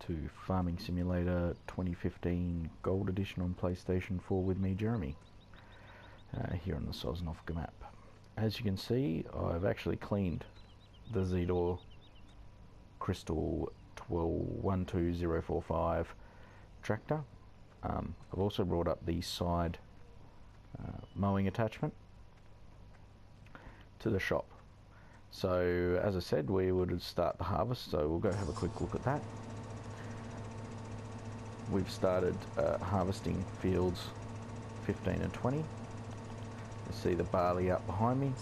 to Farming Simulator 2015 Gold Edition on PlayStation 4 with me, Jeremy, here on the Sosnovka map. As you can see, I've actually cleaned the Zedor Crystal 12045 tractor. I've also brought up the side mowing attachment to the shop. So as I said, we would start the harvest, so we'll go have a quick look at that. We've started harvesting fields 15 and 20. You see the barley up behind me.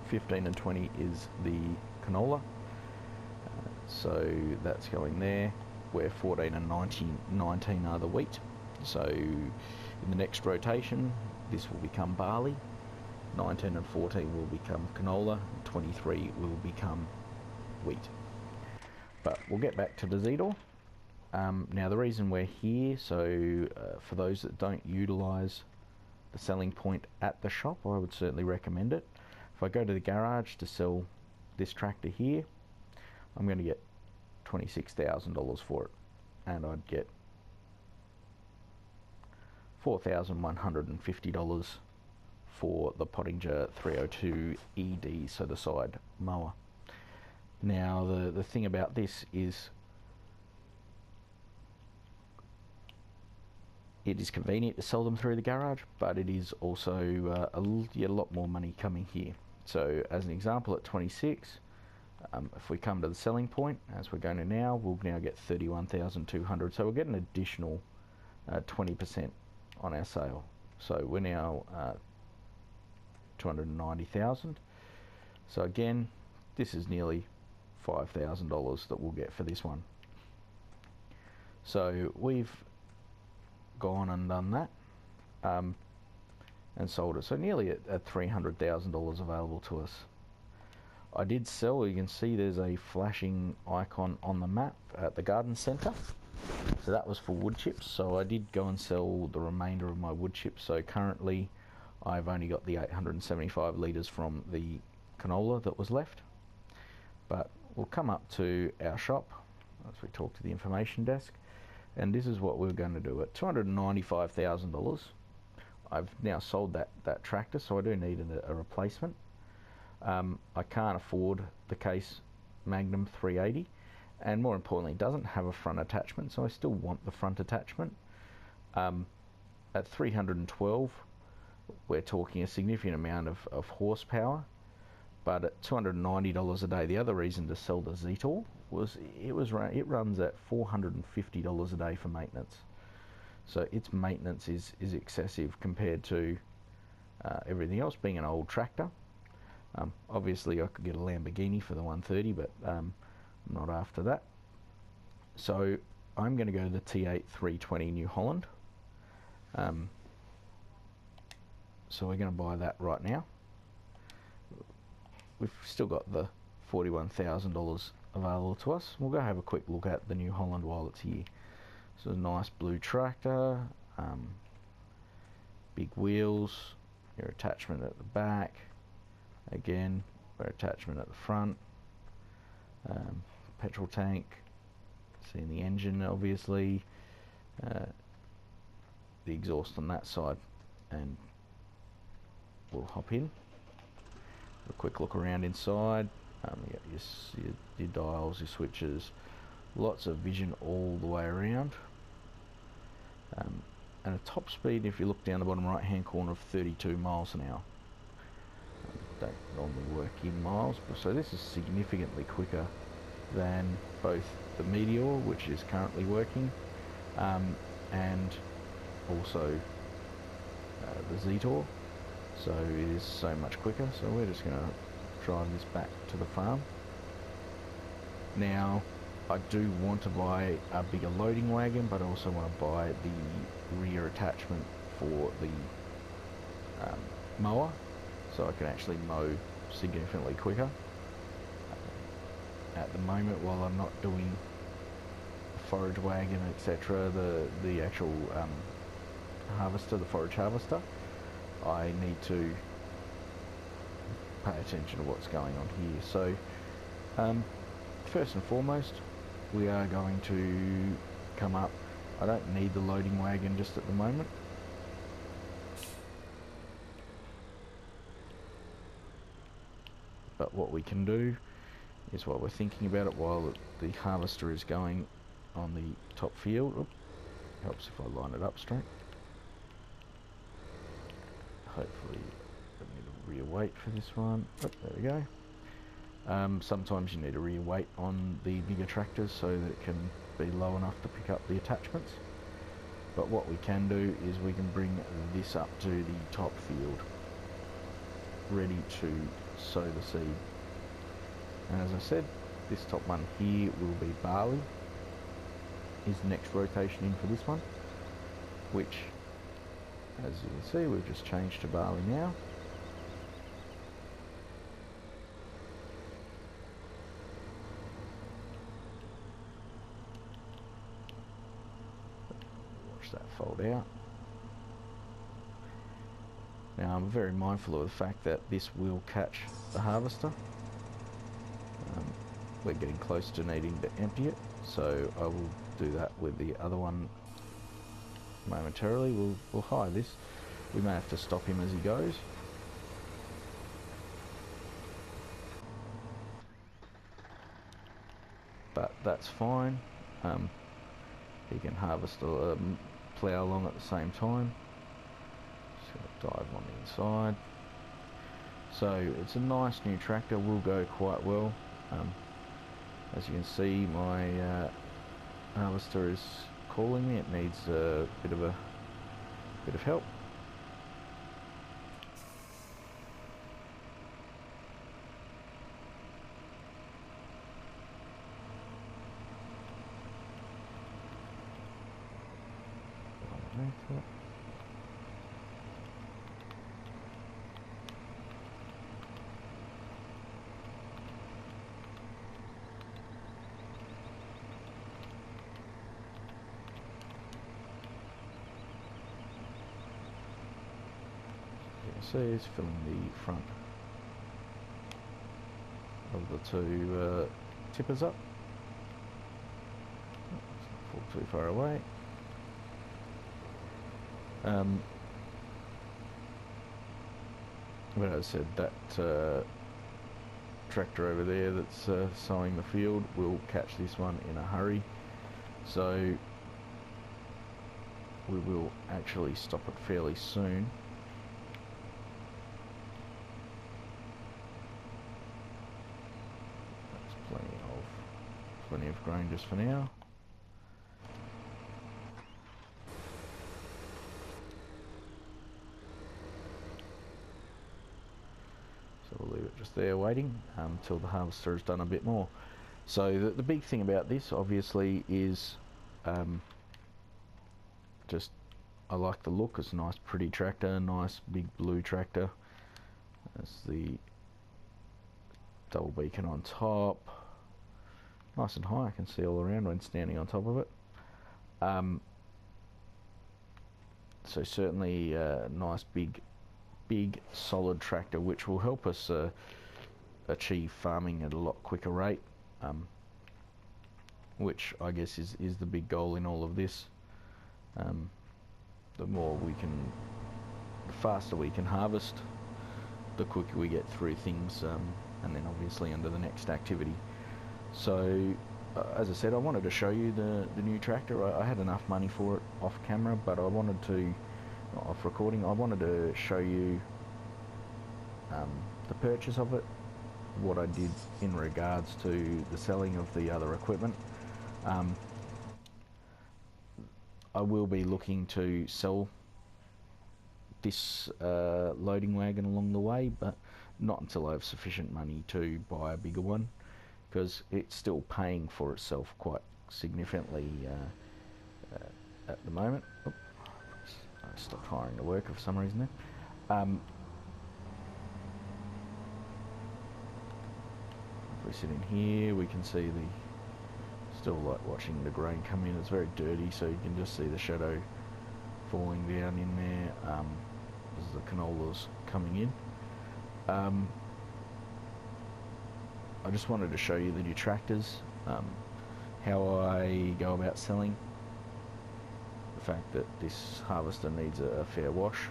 15 and 20 is the canola, so that's going there, where 14 and 19 are the wheat. So in the next rotation this will become barley, 19 and 14 will become canola, 23 will become wheat. But we'll get back to the Zedor. Now the reason we're here, so for those that don't utilise the selling point at the shop, I would certainly recommend it. If I go to the garage to sell this tractor here, I'm going to get $26,000 for it, and I'd get $4,150 for the Pottinger 302 ED, so the side mower. Now the thing about this is it is convenient to sell them through the garage, but it is also a lot more money coming here. So as an example, at 26, if we come to the selling point, as we're going to now, we'll now get 31,200. So we'll get an additional 20% on our sale. So we're now 290,000. So again, this is nearly $5,000 that we'll get for this one. So we've gone and done that and sold it, so nearly at $300,000 available to us. I did sell, you can see there's a flashing icon on the map at the garden centre, so that was for wood chips. So I did go and sell the remainder of my wood chips. So currently I've only got the 875 litres from the canola that was left. But we'll come up to our shop as we talk to the information desk, and this is what we're going to do. At $295,000, I've now sold that tractor, so I do need a replacement. I can't afford the Case Magnum 380, and more importantly, it doesn't have a front attachment, so I still want the front attachment. At 312, we're talking a significant amount of horsepower, but at $290 a day, the other reason to sell the Zedor was it runs at $450 a day for maintenance. So its maintenance is excessive compared to everything else, being an old tractor. Obviously I could get a Lamborghini for the 130, but I'm not after that. So I'm going to go to the T8 320 New Holland. So we're going to buy that right now. We've still got the $41,000 available to us. We'll go have a quick look at the New Holland while it's here. So a nice blue tractor, big wheels, your attachment at the back, again your attachment at the front, petrol tank, seeing the engine obviously, the exhaust on that side, and we'll hop in. A quick look around inside. You got your dials, your switches, lots of vision all the way around, and a top speed, if you look down the bottom right hand corner, of 32 miles an hour. Don't normally work in miles, but so this is significantly quicker than both the Meteor, which is currently working, and also the Zedor. So it is so much quicker. So we're just going to drive this back to the farm. Now I do want to buy a bigger loading wagon, but I also want to buy the rear attachment for the mower, so I can actually mow significantly quicker. At the moment, while I'm not doing forage wagon, etc., the actual harvester, the forage harvester, I need to pay attention to what's going on here. So first and foremost, we are going to come up. I don't need the loading wagon just at the moment. But what we can do is, while we're thinking about it, while the harvester is going on the top field, helps if I line it up straight. Hopefully, I need a rear weight for this one. Oh, there we go. Sometimes you need a rear weight on the bigger tractors so that it can be low enough to pick up the attachments. But what we can do is we can bring this up to the top field, ready to sow the seed. And as I said, this top one here will be barley, is the next rotation in for this one, which, as you can see, we've just changed to barley now. Watch that fold out. Now I'm very mindful of the fact that this will catch the harvester. We're getting close to needing to empty it, so I will do that with the other one momentarily. We'll hire this. We may have to stop him as he goes. But that's fine. He can harvest or plough along at the same time. Just going to dive on the inside. So it's a nice new tractor, will go quite well. As you can see, my harvester is calling me. It needs a bit of help. See, it's filling the front of the two tippers up. Let's not fall too far away. But as I said, that tractor over there that's sowing the field will catch this one in a hurry. So we will actually stop it fairly soon. Plenty of grain just for now. So we'll leave it just there waiting until the harvester has done a bit more. So the big thing about this obviously is just I like the look. It's a nice pretty tractor, nice big blue tractor. That's the double beacon on top. Nice and high, I can see all around when standing on top of it. So certainly a nice big solid tractor, which will help us achieve farming at a lot quicker rate, which I guess is the big goal in all of this. The faster we can harvest, the quicker we get through things, and then obviously into the next activity. So, as I said, I wanted to show you the new tractor. I had enough money for it off camera, but I wanted to, off recording, I wanted to show you the purchase of it, what I did in regards to the selling of the other equipment. I will be looking to sell this loading wagon along the way, but not until I have sufficient money to buy a bigger one, because it's still paying for itself quite significantly at the moment. Oh, I stopped hiring a worker for some reason there. If we sit in here, we can see still like watching the grain come in. It's very dirty, so you can just see the shadow falling down in there as the canola's coming in. I just wanted to show you the new tractors. how I go about selling the fact that this harvester needs a fair wash.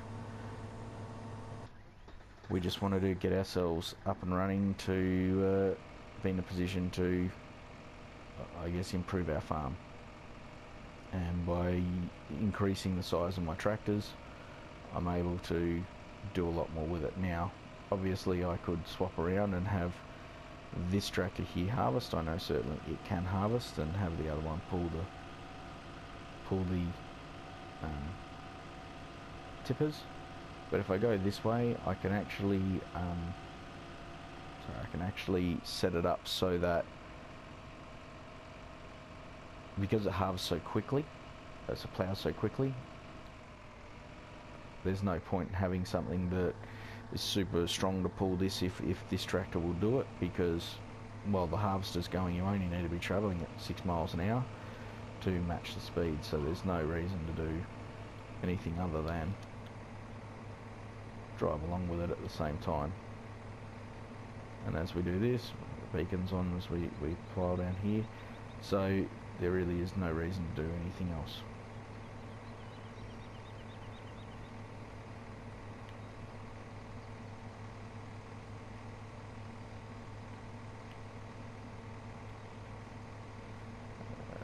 We just wanted to get ourselves up and running to be in a position to, I guess, improve our farm. And by increasing the size of my tractors, I'm able to do a lot more with it. Now, obviously I could swap around and have this tractor here harvest. I know certainly it can harvest, and have the other one pull the tippers. But if I go this way, I can actually set it up so that, because it halves so quickly, so it plows so quickly, there's no point in having something that is super strong to pull this if this tractor will do it, because while the harvester's going, you only need to be travelling at 6 miles an hour to match the speed, so there's no reason to do anything other than drive along with it at the same time. And as we do this, the beacon's on as we plough down here, so there really is no reason to do anything else.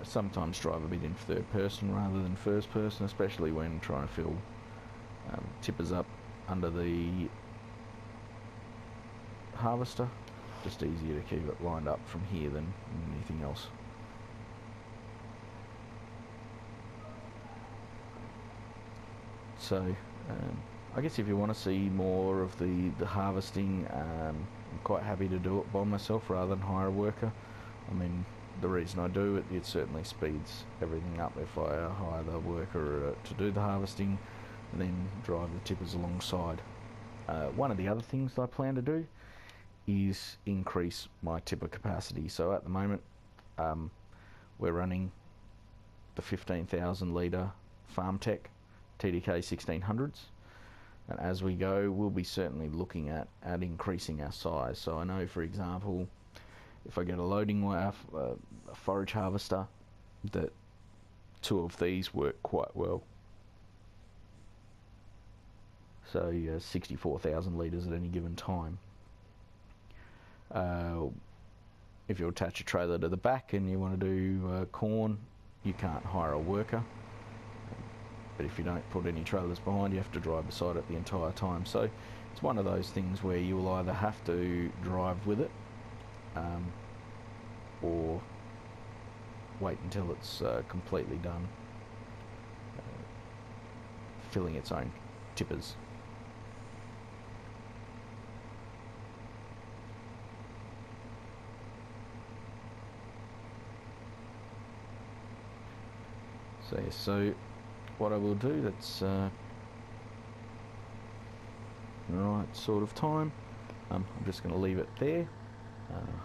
Sometimes drive a bit in third person rather than first person, especially when trying to fill tippers up under the harvester. Just easier to keep it lined up from here than anything else. So I guess if you want to see more of the harvesting, I'm quite happy to do it by myself rather than hire a worker. I mean, the reason I do it, it certainly speeds everything up if I hire the worker to do the harvesting and then drive the tippers alongside. One of the other things that I plan to do is increase my tipper capacity. So at the moment we're running the 15,000 litre FarmTech TDK 1600s, and as we go we'll be certainly looking at increasing our size. So I know, for example, if I get a loading a forage harvester, that 2 of these work quite well. So 64,000 litres at any given time. If you attach a trailer to the back and you want to do corn, you can't hire a worker. But if you don't put any trailers behind, you have to drive beside it the entire time. So it's one of those things where you will either have to drive with it, or wait until it's completely done filling its own tippers. So what I will do, that's the right sort of time. I'm just going to leave it there.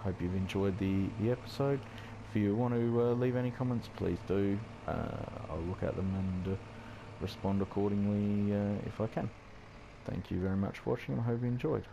Hope you've enjoyed the episode. If you want to leave any comments, please do. I'll look at them and respond accordingly if I can. Thank you very much for watching, and I hope you enjoyed.